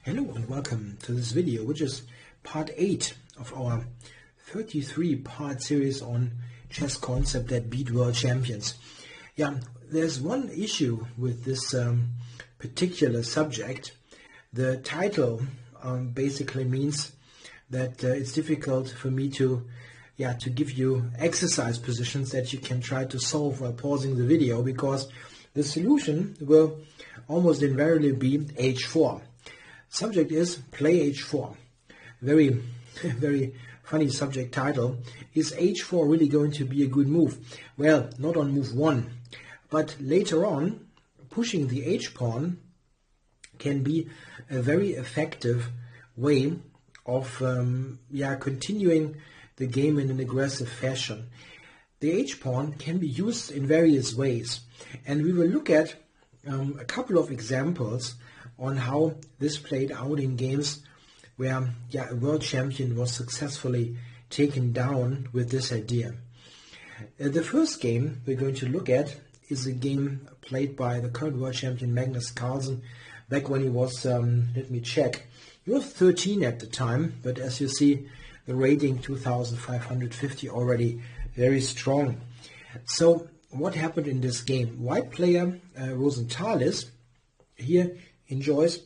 Hello and welcome to this video, which is part 8 of our 33-part series on chess concept that beat world champions. Yeah, there's one issue with this particular subject. The title basically means that it's difficult for me to give you exercise positions that you can try to solve while pausing the video, because the solution will almost invariably be h4. Subject is play h4. Very funny subject title. Is h4 really going to be a good move? Well, not on move 1, but later on, pushing the h-pawn can be a very effective way of continuing the game in an aggressive fashion. The h-pawn can be used in various ways, and we will look at a couple of examples on how this played out in games where a world champion was successfully taken down with this idea. The first game we're going to look at is a game played by the current world champion Magnus Carlsen back when he was, let me check, he was 13 at the time, but as you see, the rating 2550, already very strong. So what happened in this game? White player Rosenthalis here enjoys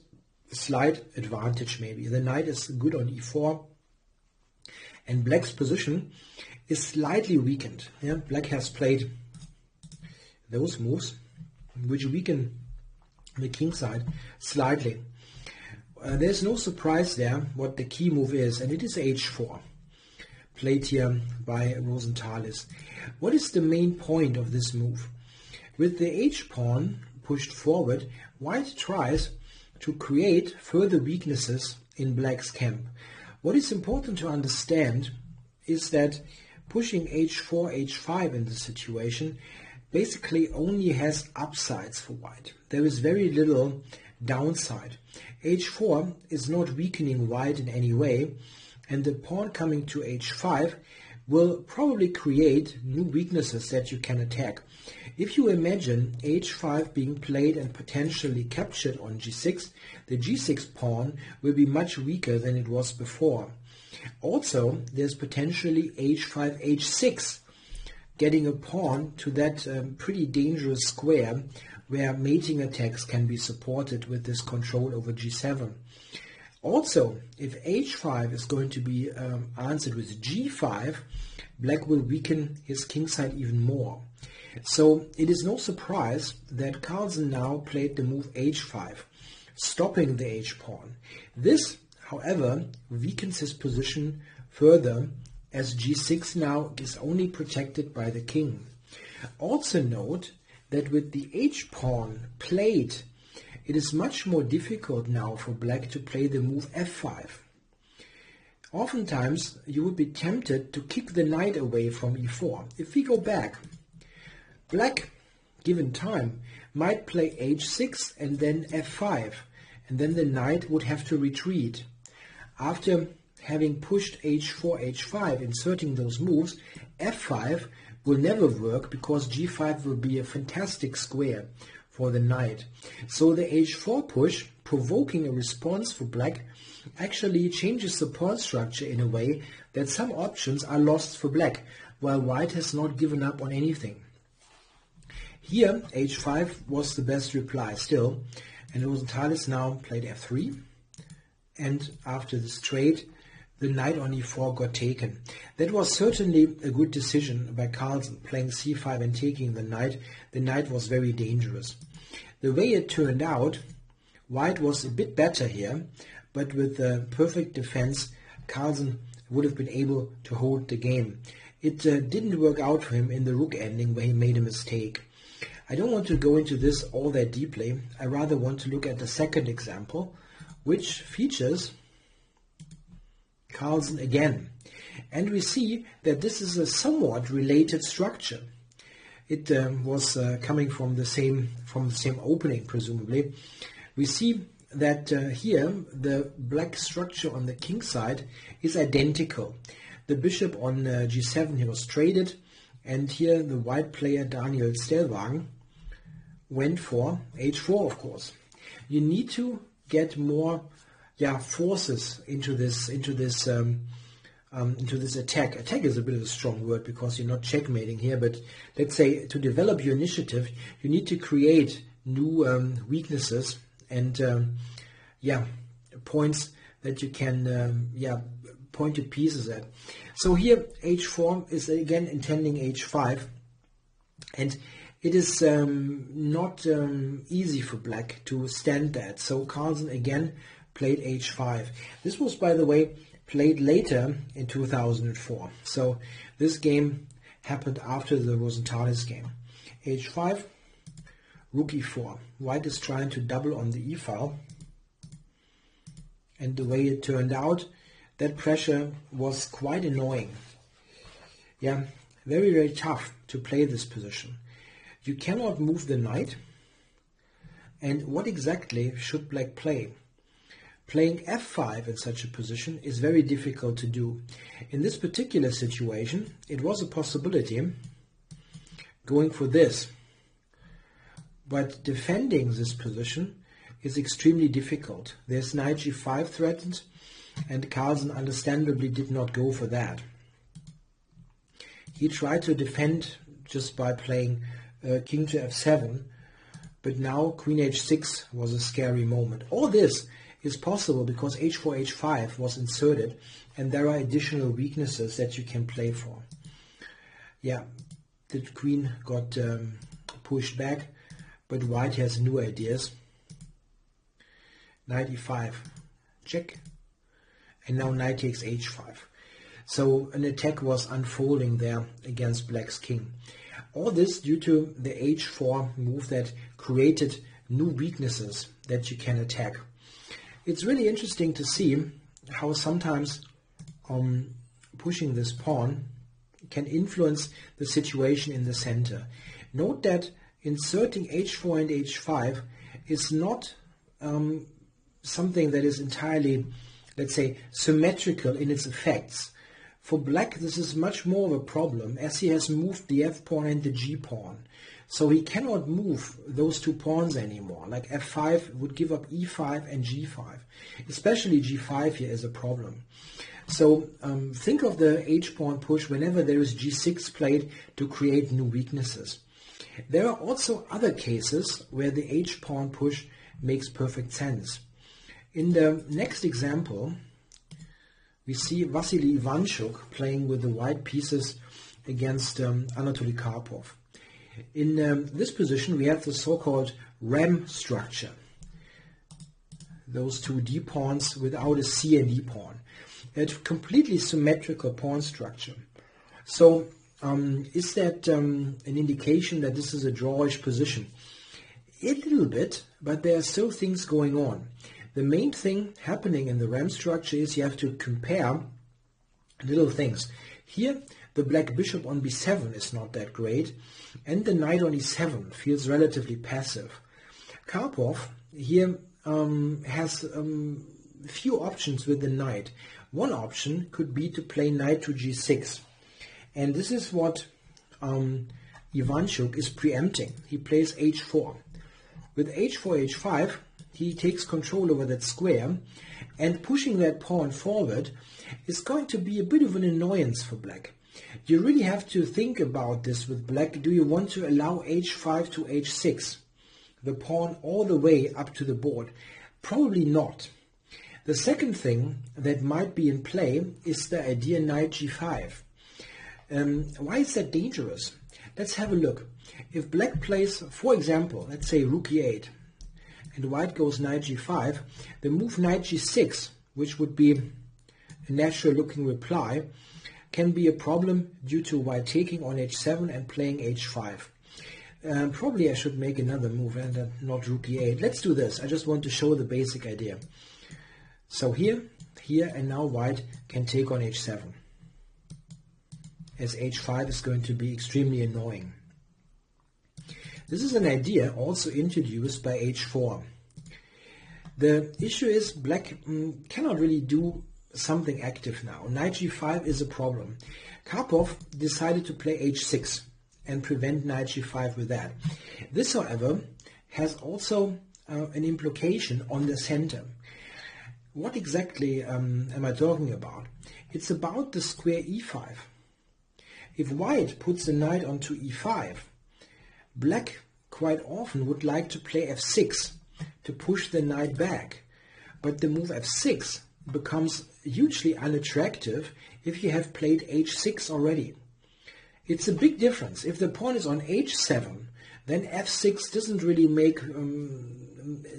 a slight advantage maybe. The knight is good on e4, and black's position is slightly weakened. Yeah? Black has played those moves which weaken the king side slightly. There's no surprise there what the key move is, and it is h4, played here by Rosenthalis. What is the main point of this move? With the h-pawn pushed forward, white tries to create further weaknesses in black's camp. What is important to understand is that pushing h4, h5 in this situation basically only has upsides for white. There is very little downside. h4 is not weakening white in any way, and the pawn coming to h5 will probably create new weaknesses that you can attack. If you imagine h5 being played and potentially captured on g6, the g6 pawn will be much weaker than it was before. Also, there's potentially h5, h6, getting a pawn to that pretty dangerous square where mating attacks can be supported with this control over g7. Also, if h5 is going to be answered with g5, black will weaken his kingside even more. So it is no surprise that Carlsen now played the move h5, stopping the h-pawn. This, however, weakens his position further, as g6 now is only protected by the king. Also note that with the h-pawn played, it is much more difficult now for black to play the move f5. Oftentimes, you would be tempted to kick the knight away from e4. If we go back, black, given time, might play h6 and then f5, and then the knight would have to retreat. After having pushed h4, h5, inserting those moves, f5 will never work because g5 will be a fantastic square for the knight. So the h4 push, provoking a response for black, actually changes the pawn structure in a way that some options are lost for black, while white has not given up on anything. Here, h5 was the best reply still, and Rosenthalis now played f3, and after this trade, the knight on e4 got taken. That was certainly a good decision by Carlsen, playing c5 and taking the knight. The knight was very dangerous. The way it turned out, white was a bit better here, but with the perfect defense, Carlsen would have been able to hold the game. It didn't work out for him in the rook ending where he made a mistake. I don't want to go into this all that deeply. I rather want to look at the second example, which features Carlsen again. And we see that this is a somewhat related structure. It was coming from the same opening, presumably. We see that here the black structure on the king side is identical. The bishop on g7 here was traded, and here the white player Daniel Stellwagen went for h4, of course. You need to get more forces into this attack. Attack is a bit of a strong word because you're not checkmating here, but let's say to develop your initiative, you need to create new weaknesses and points that you can point your pieces at. So here h4 is again intending h5, and it is not easy for black to stand that. So Carlsen again played h5. This was, by the way, played later in 2004. So this game happened after the Rosenthalis game. h5, rook e4. White is trying to double on the e file. And the way it turned out, that pressure was quite annoying. Yeah, very, very tough to play this position. You cannot move the knight. And what exactly should black play? Playing f5 in such a position is very difficult to do. In this particular situation, it was a possibility going for this. But defending this position is extremely difficult. There's knight g5 threatened, and Carlsen understandably did not go for that. He tried to defend just by playing king to f7, but now queen h6 was a scary moment. All this is possible because h4, h5 was inserted, and there are additional weaknesses that you can play for. Yeah, the queen got pushed back, but white has new ideas. Knight e5, check, and now knight takes h5. So an attack was unfolding there against black's king. All this due to the h4 move that created new weaknesses that you can attack. It's really interesting to see how sometimes pushing this pawn can influence the situation in the center. Note that inserting h4 and h5 is not something that is entirely, let's say, symmetrical in its effects. For black, this is much more of a problem as he has moved the f-pawn and the g-pawn. So he cannot move those two pawns anymore. Like f5 would give up e5 and g5. Especially g5 here is a problem. So think of the h-pawn push whenever there is g6 played to create new weaknesses. There are also other cases where the h-pawn push makes perfect sense. In the next example, we see Vasily Ivanchuk playing with the white pieces against Anatoly Karpov. In this position, we have the so-called ram structure. Those two d pawns without a c and e pawn. A completely symmetrical pawn structure. So, is that an indication that this is a drawish position? A little bit, but there are still things going on. The main thing happening in the ram structure is you have to compare little things. Here, the black bishop on b7 is not that great, and the knight on e7 feels relatively passive. Karpov here has few options with the knight. One option could be to play knight to g6, and this is what Ivanchuk is preempting. He plays h4. With h4, h5, he takes control over that square, and pushing that pawn forward is going to be a bit of an annoyance for black. You really have to think about this with black. Do you want to allow h5 to h6, the pawn all the way up to the board? Probably not. The second thing that might be in play is the idea knight g5. Why is that dangerous? Let's have a look. If black plays, for example, let's say rook e8, and white goes knight g5, the move knight g6, which would be a natural looking reply, can be a problem due to white taking on h7 and playing h5. Probably I should make another move and not rook e8. Let's do this. I just want to show the basic idea. So here, and now white can take on h7, as h5 is going to be extremely annoying. This is an idea also introduced by h4. The issue is black cannot really do something active now. Knight g5 is a problem. Karpov decided to play h6 and prevent knight g5 with that. This, however, has also an implication on the center. what exactly am I talking about? It's about the square e5. If white puts the knight onto e5, black quite often would like to play f6 to push the knight back. But the move f6 becomes hugely unattractive if you have played h6 already. It's a big difference. If the pawn is on h7, then f6 doesn't really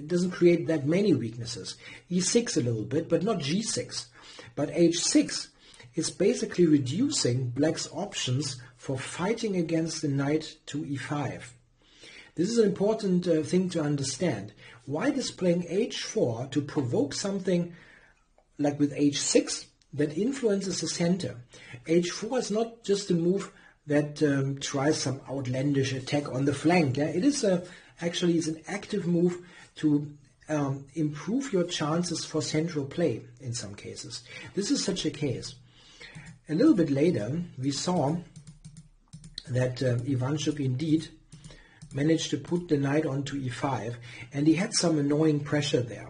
doesn't create that many weaknesses. e6 a little bit, but not g6. But h6 is basically reducing black's options for fighting against the knight to e5. This is an important thing to understand. White is playing h4 to provoke something like with h6 that influences the center. h4 is not just a move that tries some outlandish attack on the flank. Yeah? It is actually it's an active move to improve your chances for central play in some cases. This is such a case. A little bit later, we saw that Ivanchuk indeed managed to put the knight onto e5, and he had some annoying pressure there.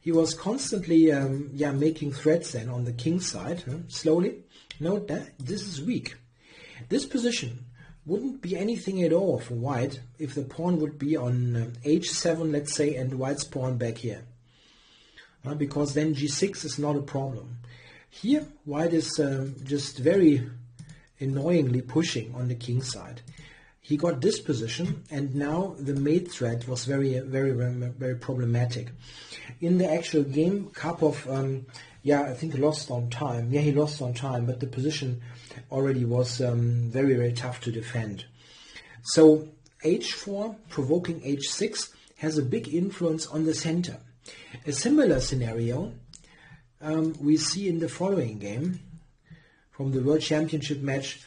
He was constantly making threats then on the king side, slowly. Note that this is weak. This position wouldn't be anything at all for white if the pawn would be on h7, let's say, and white's pawn back here. Because then g6 is not a problem. Here, white is just very annoyingly pushing on the king side. He got this position, and now the mate threat was very problematic. In the actual game, Karpov, I think lost on time. Yeah, he lost on time, but the position already was very tough to defend. So h4 provoking h6 has a big influence on the center. A similar scenario we see in the following game from the World Championship match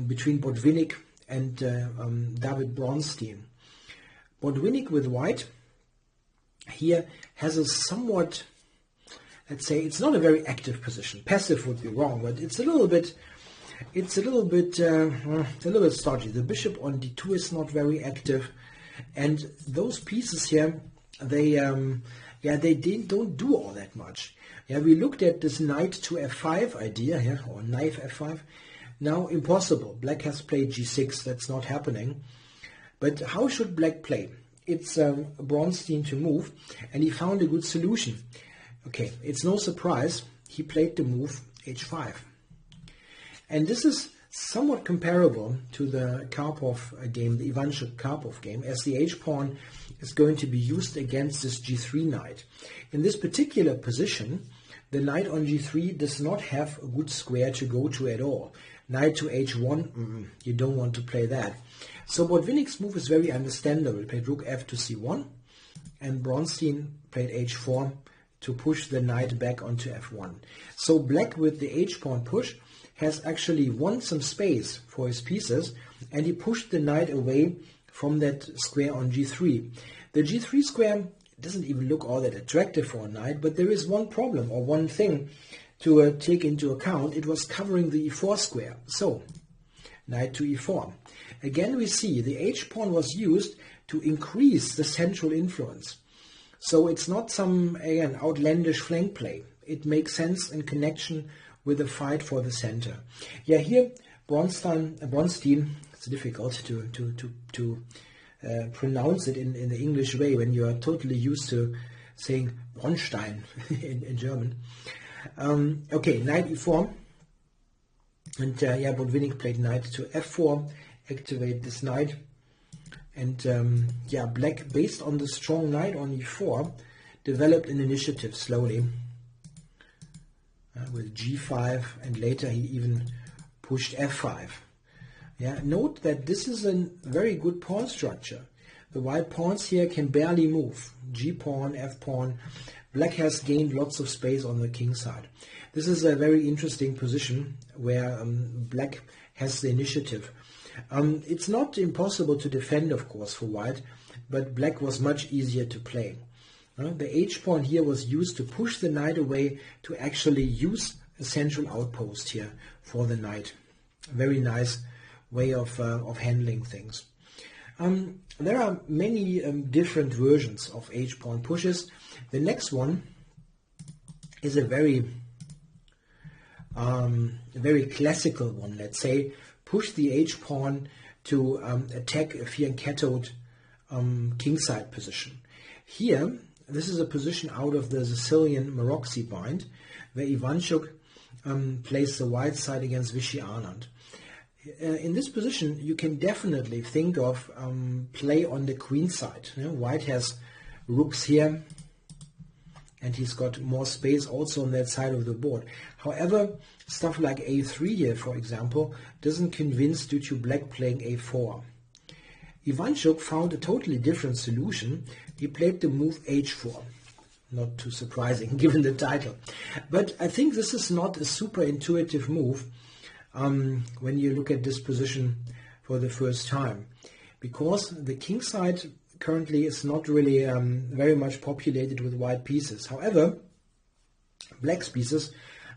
between Botvinnik and David Bronstein. Botvinnik with white here has a somewhat, let's say, it's not a very active position. Passive would be wrong, but it's a little bit stodgy. The bishop on d2 is not very active, and those pieces here, they don't do all that much. Yeah, we looked at this knight to f5 idea here, or knife f5. Now impossible. Black has played g6. That's not happening. But how should black play? It's Bronstein to move, and he found a good solution. Okay, it's no surprise he played the move h5. And this is somewhat comparable to the Karpov game, the Ivanchuk-Karpov game, as the h-pawn is going to be used against this g3 knight. In this particular position, the knight on g3 does not have a good square to go to at all. Knight to h1, you don't want to play that. So Botvinnik's move is very understandable. He played rook f to c1, and Bronstein played h4 to push the knight back onto f1. So black with the h-pawn push has actually won some space for his pieces, and he pushed the knight away from that square on g3. The g3 square doesn't even look all that attractive for a knight, but there is one problem, or one thing to take into account. It was covering the e4 square. So, knight to e4. Again, we see the h-pawn was used to increase the central influence. So it's not some, again, outlandish flank play. It makes sense in connection with the fight for the center. Yeah, here Bronstein, it's difficult to pronounce it in the English way when you are totally used to saying Bronstein in German. Okay, knight e4, and Botvinnik played knight to f4, activate this knight, and black, based on the strong knight on e4, developed an initiative slowly with g5, and later he even pushed f5. Yeah, note that this is a very good pawn structure. The white pawns here can barely move. G-pawn, f-pawn. Black has gained lots of space on the king side. This is a very interesting position where black has the initiative. It's not impossible to defend, of course, for white, but black was much easier to play. The h-pawn here was used to push the knight away to actually use a central outpost here for the knight. A very nice way of handling things. There are many different versions of h-pawn pushes. The next one is a very classical one. Let's say push the h-pawn to attack a fianchettoed kingside position. Here, this is a position out of the Sicilian Maroczy bind, where Ivanchuk plays the white side against Vishy Anand. In this position, you can definitely think of play on the queen side. You know, white has rooks here, and he's got more space also on that side of the board. However, stuff like a3 here, for example, doesn't convince due to black playing a4. Ivanchuk found a totally different solution. He played the move h4. Not too surprising given the title. But I think this is not a super intuitive move when you look at this position for the first time, because the king side currently is not really very much populated with white pieces. However, black's pieces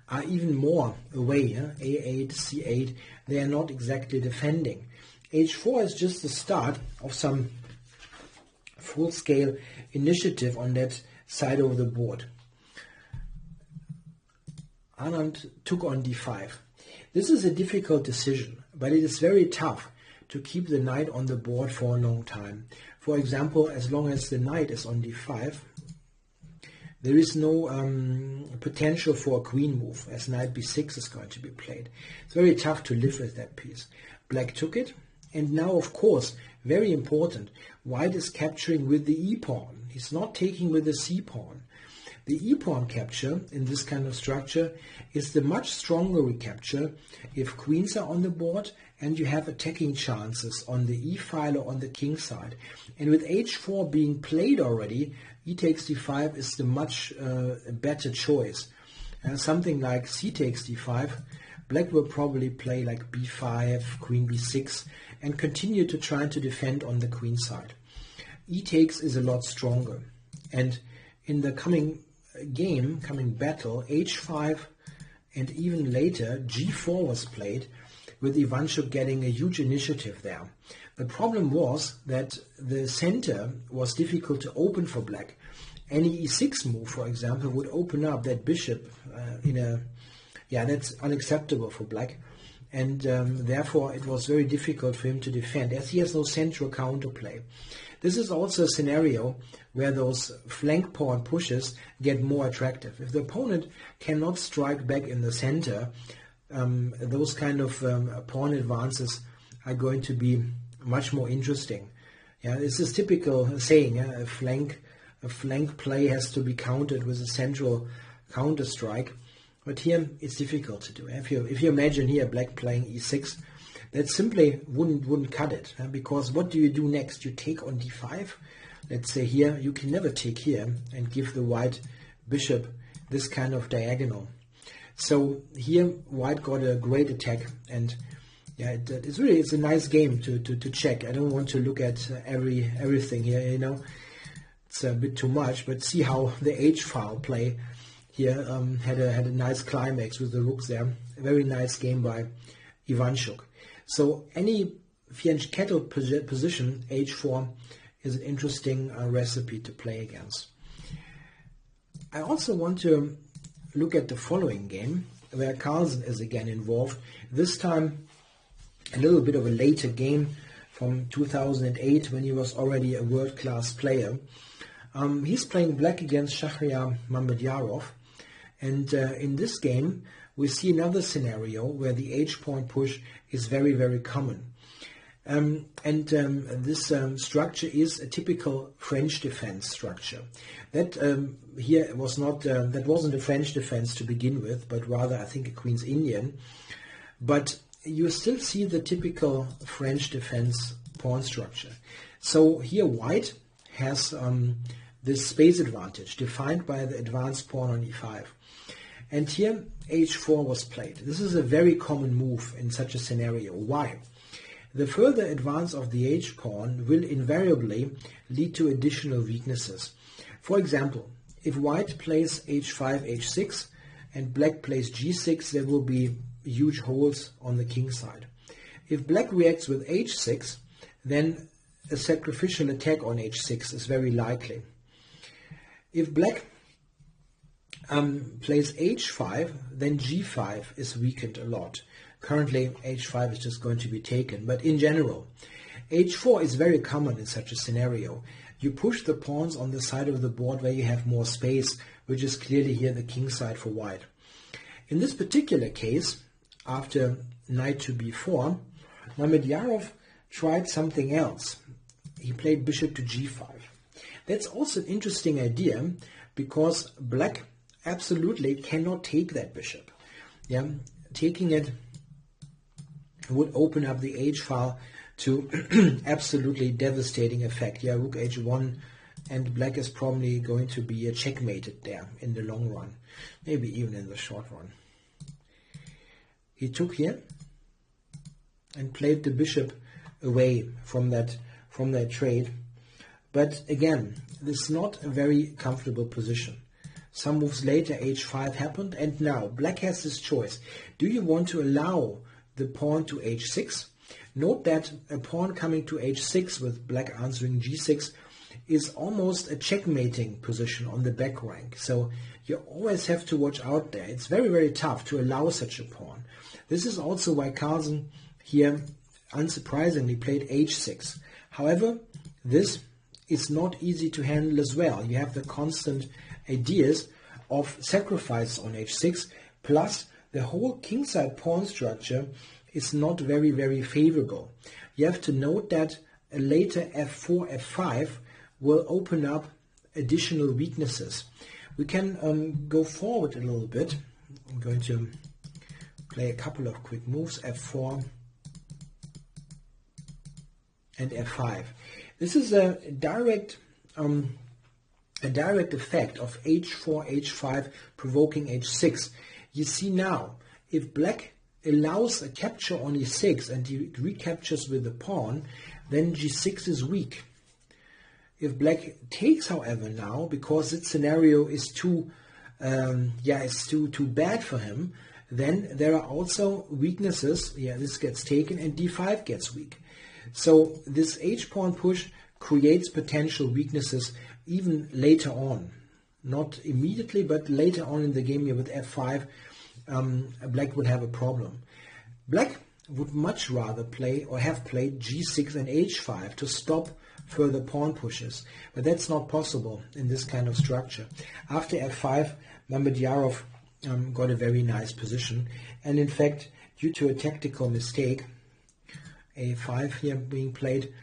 are even more away. A8, c8, they are not exactly defending. h4 is just the start of some full-scale initiative on that side of the board. Anand took on d5. This is a difficult decision, but it is very tough to keep the knight on the board for a long time. For example, as long as the knight is on d5, there is no potential for a queen move, as knight b6 is going to be played. It's very tough to live with that piece. Black took it, and now, of course, very important, white is capturing with the e-pawn. He's not taking with the c-pawn. The e-pawn capture in this kind of structure is the much stronger recapture if queens are on the board and you have attacking chances on the e-file or on the king side. And with h4 being played already, e takes d5 is the much better choice. Something like c takes d5, black will probably play like b5, queen b6, and continue to try to defend on the queen side. E takes is a lot stronger. And in the coming battle, h5 and even later g4 was played, with Ivanchuk getting a huge initiative there. The problem was that the center was difficult to open for black. Any e6 move, for example, would open up that bishop that's unacceptable for black. And therefore it was very difficult for him to defend, as he has no central counterplay. This is also a scenario where those flank pawn pushes get more attractive. If the opponent cannot strike back in the center, those kind of pawn advances are going to be much more interesting. This is typical saying, a flank play has to be countered with a central counter strike. But here it's difficult to do. If you imagine here black playing e6, that simply wouldn't cut it, because what do you do next? You take on d5. Let's say here you can never take here and give the white bishop this kind of diagonal. So here white got a great attack, and it's a nice game to check. I don't want to look at everything here, it's a bit too much, but see how the h-file play here had a nice climax with the rooks there. A very nice game by Ivanchuk. So any fianchettoed position, h4 is an interesting recipe to play against. I also want to look at the following game, where Carlsen is again involved. This time a little bit of a later game from 2008, when he was already a world-class player. He's playing black against Shahryar Mamedyarov. And in this game, we see another scenario where the h-pawn push is very, very common. This structure is a typical French defense structure. That here was not that wasn't a French defense to begin with, but rather I think a Queen's Indian. But you still see the typical French defense pawn structure. So here white has this space advantage defined by the advanced pawn on e5. And here h4 was played. This is a very common move in such a scenario. Why? The further advance of the h-pawn will invariably lead to additional weaknesses. For example, if white plays h5, h6 and black plays g6, there will be huge holes on the king side. If black reacts with h6, then a sacrificial attack on h6 is very likely. If black plays h5, then g5 is weakened a lot. Currently, h5 is just going to be taken, but in general, h4 is very common in such a scenario. You push the pawns on the side of the board where you have more space, which is clearly here the king side for white. In this particular case, after knight to b4, Mamedyarov tried something else. He played bishop to g5. That's also an interesting idea, because black absolutely cannot take that bishop. Yeah, taking it would open up the h file to absolutely devastating effect. Yeah, rook h1, and black is probably going to be checkmated there in the long run, maybe even in the short run. He took here and played the bishop away from that trade. But again, this is not a very comfortable position. Some moves later, h5 happened, and now black has this choice. Do you want to allow the pawn to h6? Note that a pawn coming to h6 with black answering g6 is almost a checkmating position on the back rank. So you always have to watch out there. It's very, very tough to allow such a pawn. This is also why Carlsen here, unsurprisingly, played h6. However, this is not easy to handle as well. You have the constant ideas of sacrifice on h6, plus the whole kingside pawn structure is not very, very favorable. You have to note that a later f4, f5 will open up additional weaknesses. We can go forward a little bit. I'm going to play a couple of quick moves, f4 and f5. This is a direct effect of h4, h5 provoking h6. You see now, if black allows a capture on e6 and he recaptures with the pawn, then g6 is weak. If black takes, however, now, because its scenario is too bad for him, then there are also weaknesses. Yeah, this gets taken and d5 gets weak. So this h-pawn push creates potential weaknesses even later on. Not immediately, but later on in the game here with f5, black would have a problem. Black would much rather play or have played g6 and h5 to stop further pawn pushes, but that's not possible in this kind of structure. After f5, Mamedyarov got a very nice position, and in fact, due to a tactical mistake, a5 here being played,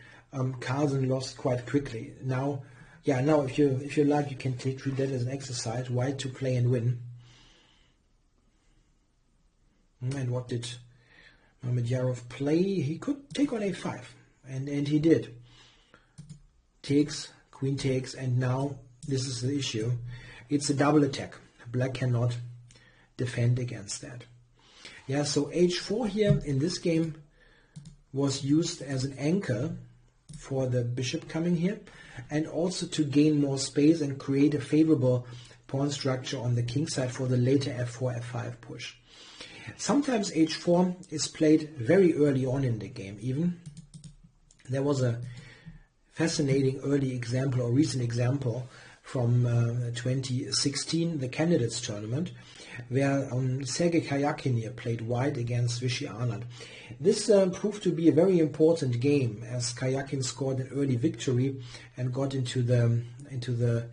Carlsen lost quite quickly. Now if you like, you can treat that as an exercise, white to play and win. And what did Mamedyarov play? He could take on a5, and he did. Takes, queen takes, and now this is the issue. It's a double attack. Black cannot defend against that. Yeah, so h4 here in this game was used as an anchor for the bishop coming here, and also to gain more space and create a favorable pawn structure on the king side for the later f4, f5 push. Sometimes h4 is played very early on in the game even. There was a fascinating early example or recent example from 2016, the Candidates Tournament, where Sergei Karyakin here played white against Vishy Anand. This proved to be a very important game, as Karyakin scored an early victory and got into the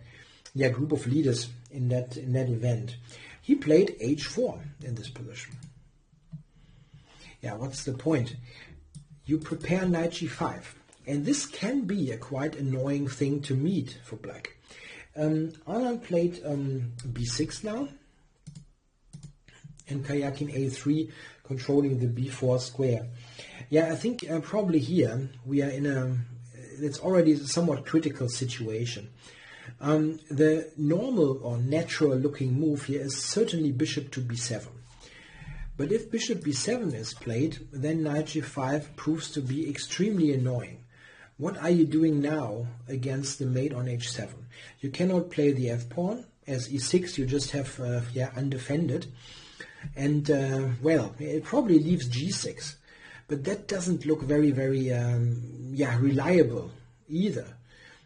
group of leaders in that event. He played h4 in this position. Yeah, what's the point? You prepare knight g5, and this can be a quite annoying thing to meet for black. Anand played b6 now, and Karyakin a3, controlling the b4 square. Yeah, I think probably here we are it's already a somewhat critical situation. The normal or natural looking move here is certainly bishop to b7. But if bishop b7 is played, then knight g5 proves to be extremely annoying. What are you doing now against the mate on h7? You cannot play the f-pawn. As e6 you just have undefended. And well, it probably leaves g6. But that doesn't look very, very reliable either.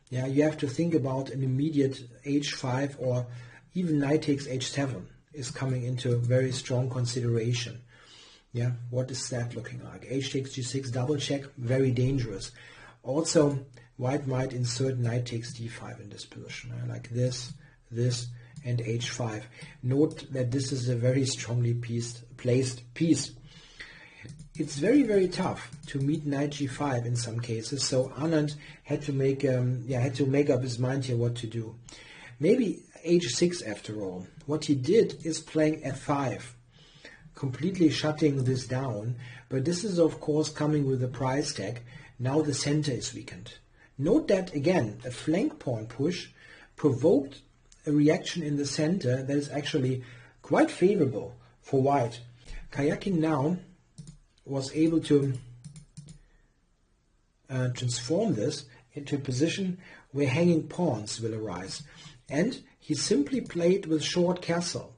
Yeah, you have to think about an immediate h5 or even knight takes h7 is coming into very strong consideration. Yeah, what is that looking like? H takes g6, double check, very dangerous. Also, white might insert knight takes d5 in this position, like this, and h5. Note that this is a very strongly placed piece. It's very, very tough to meet knight g5 in some cases, so Anand had to make up his mind here what to do. Maybe h6 after all. What he did is playing f5, completely shutting this down, but this is of course coming with a price tag. Now the center is weakened. Note that again, a flank pawn push provoked a reaction in the center that is actually quite favorable for white. Karjakin now was able to transform this into a position where hanging pawns will arise. And he simply played with short castle.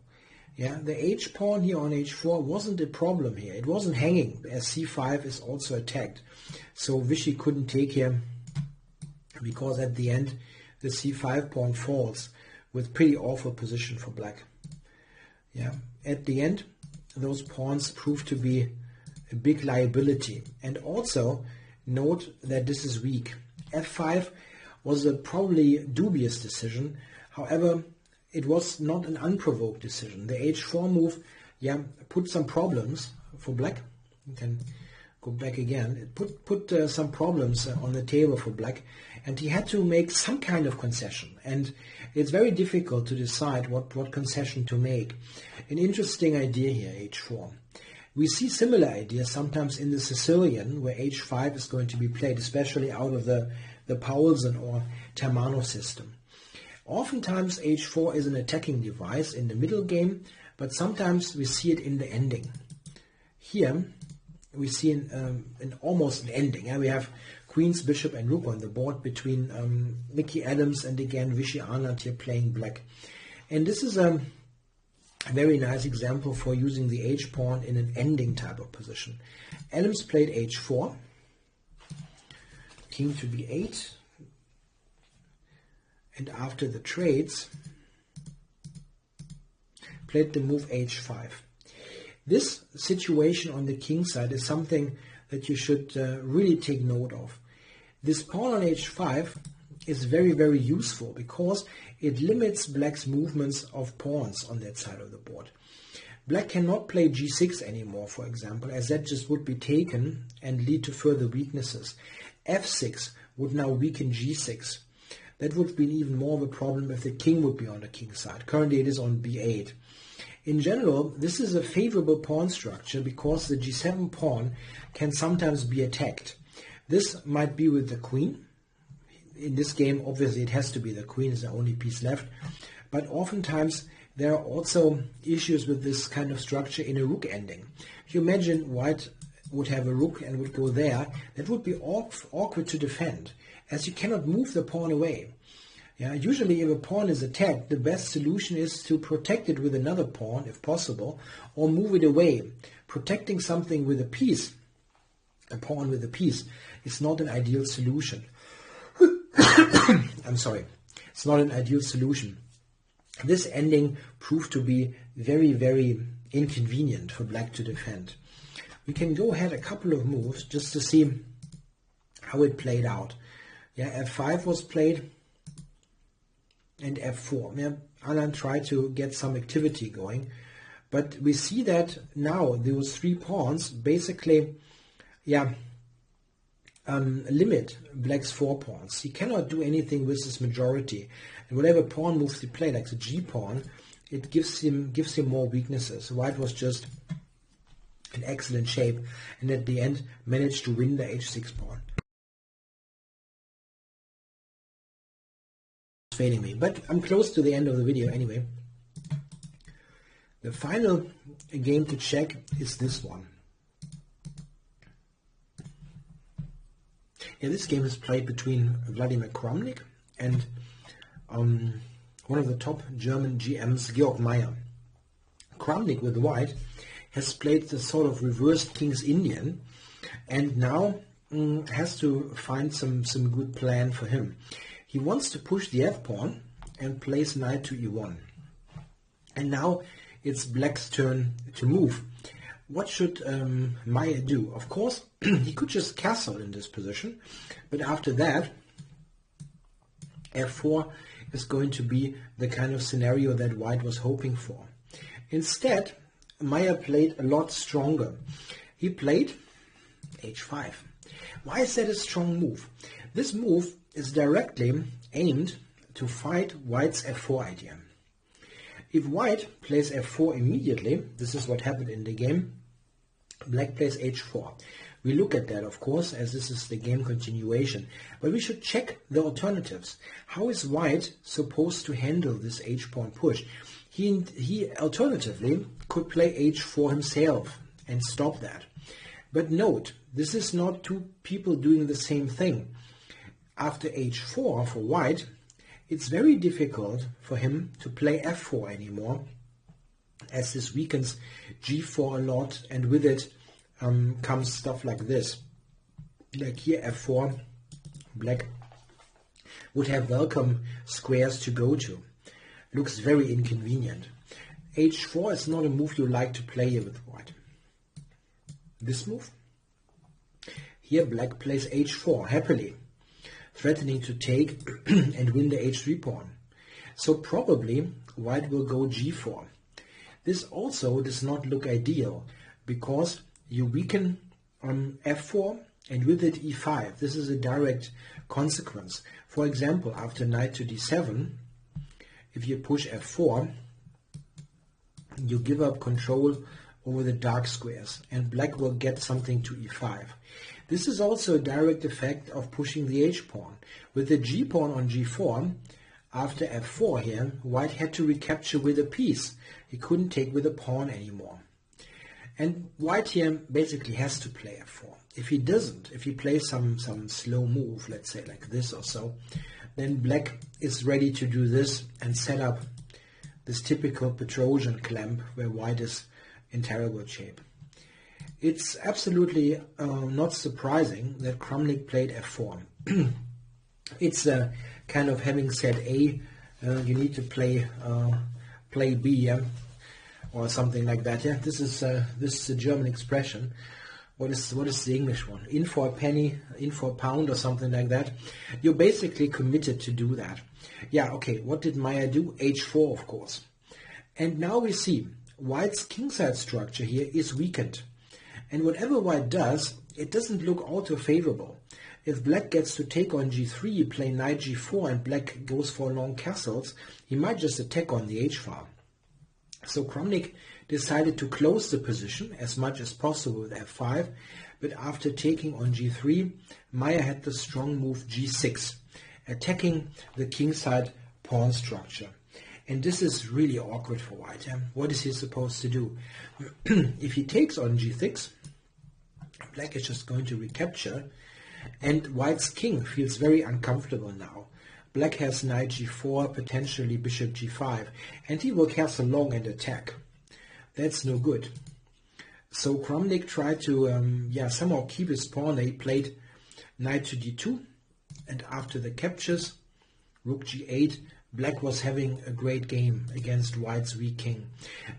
Yeah, the h pawn here on h4 wasn't a problem here. It wasn't hanging, as c5 is also attacked. So Vichy couldn't take here, because at the end the c5 pawn falls with pretty awful position for black. Yeah, at the end those pawns prove to be a big liability. And also note that this is weak. f5 was a probably dubious decision. However, it was not an unprovoked decision. The h4 move, put some problems for black. You can go back again. It put some problems on the table for black, and he had to make some kind of concession. And it's very difficult to decide what concession to make. An interesting idea here, h4. We see similar ideas sometimes in the Sicilian, where h5 is going to be played, especially out of the Paulsen or Termano system. Oftentimes h4 is an attacking device in the middle game, but sometimes we see it in the ending. Here we see an almost an ending. We have queens, bishop and rook on the board between Mickey Adams and again Vichy Anand here playing black. And this is a very nice example for using the h-pawn in an ending type of position. Adams played h4, king to b8, and after the trades played the move h5. This situation on the king side is something that you should really take note of. This pawn on h5 is very, very useful because it limits black's movements of pawns on that side of the board. Black cannot play g6 anymore, for example, as that just would be taken and lead to further weaknesses. f6 would now weaken g6. That would be even more of a problem if the king would be on the king side. Currently it is on b8. In general, this is a favorable pawn structure because the g7 pawn can sometimes be attacked. This might be with the queen. In this game, obviously, it has to be the queen, is the only piece left. But oftentimes, there are also issues with this kind of structure in a rook ending. If you imagine white would have a rook and would go there, that would be awkward to defend, as you cannot move the pawn away. Usually, if a pawn is attacked, the best solution is to protect it with another pawn, if possible, or move it away. Protecting something with a piece, a pawn with a piece, is not an ideal solution. I'm sorry, it's not an ideal solution. This ending proved to be very, very inconvenient for black to defend. We can go ahead a couple of moves just to see how it played out. F5 was played and f4. Anand tried to get some activity going, but we see that now those three pawns basically limit black's 4 pawns. He cannot do anything with his majority, and whatever pawn moves he play, like the g pawn, it gives him more weaknesses. White was just in excellent shape, and at the end managed to win the h6 pawn. Failing me, but I'm close to the end of the video anyway. The final game to check is this one. This game is played between Vladimir Kramnik and one of the top German GMs, Georg Meyer. Kramnik with white has played the sort of reversed King's Indian and now has to find some good plan for him. He wants to push the f-pawn and place knight to e1. And now it's black's turn to move. What should Maya do? Of course, he could just castle in this position, but after that, f4 is going to be the kind of scenario that white was hoping for. Instead, Maya played a lot stronger. He played h5. Why is that a strong move? This move is directly aimed to fight white's f4 idea. If white plays f4 immediately, this is what happened in the game, black plays h4. We look at that, of course, as this is the game continuation. But we should check the alternatives. How is white supposed to handle this h-pawn push? He alternatively could play h4 himself and stop that. But note, this is not two people doing the same thing. After h4 for white, it's very difficult for him to play f4 anymore, as this weakens g4 a lot, and with it comes stuff like this. Like here f4, black would have welcome squares to go to. Looks very inconvenient. h4 is not a move you like to play here with white. This move. Here black plays h4 happily, threatening to take and win the h3 pawn. So probably white will go g4. This also does not look ideal because you weaken f4 and with it e5. This is a direct consequence. For example, after knight to d7, if you push f4, you give up control over the dark squares and black will get something to e5. This is also a direct effect of pushing the h-pawn. With the g-pawn on g4, after f4 here, white had to recapture with a piece. He couldn't take with a pawn anymore. And white here basically has to play f4. If he doesn't, if he plays some slow move, let's say like this or so, then black is ready to do this and set up this typical Petrosian clamp where white is in terrible shape. It's absolutely not surprising that Kramnik played f4. It's kind of having said A, you need to play B, yeah? Or something like that. Yeah, this is a German expression. What is the English one? In for a penny, in for a pound, or something like that. You're basically committed to do that. Yeah, okay. What did Maya do? h4, of course. And now we see white's kingside structure here is weakened. And whatever white does, it doesn't look all too favorable. If black gets to take on g3, play knight g4, and black goes for long castles, he might just attack on the h-file. So Kramnik decided to close the position as much as possible with f5, but after taking on g3, Maya had the strong move g6, attacking the kingside pawn structure. And this is really awkward for white. What is he supposed to do? If he takes on g6, black is just going to recapture, and white's king feels very uncomfortable now. Black has knight g4, potentially bishop g5, and he will castle long and attack. That's no good. So Kramnik tried to somehow keep his pawn. He played knight to d2, and after the captures, rook g8, black was having a great game against white's weak king.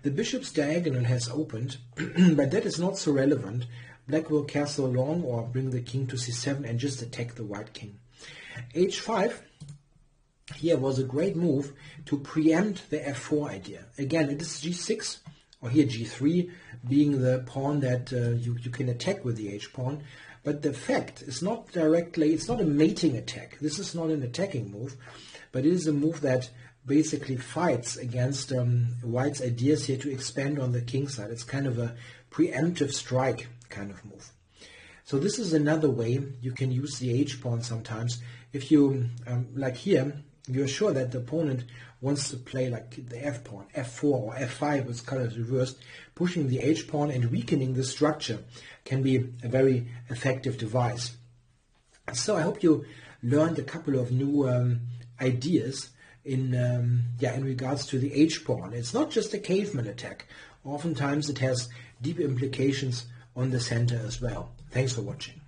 The bishop's diagonal has opened, but that is not so relevant. Black will castle long or bring the king to c7 and just attack the white king. h5 here was a great move to preempt the f4 idea. Again, it is g6, or here g3, being the pawn that you can attack with the h-pawn. But the fact is not directly, it's not a mating attack. This is not an attacking move, but it is a move that basically fights against white's ideas here to expand on the king side. It's kind of a preemptive strike kind of move. So this is another way you can use the h-pawn sometimes. If you, like here, you're sure that the opponent wants to play like the f-pawn, f4 or f5 with colors reversed, pushing the h-pawn and weakening the structure can be a very effective device. So I hope you learned a couple of new ideas in regards to the h-pawn. It's not just a caveman attack. Oftentimes it has deep implications on the center as well. Thanks for watching.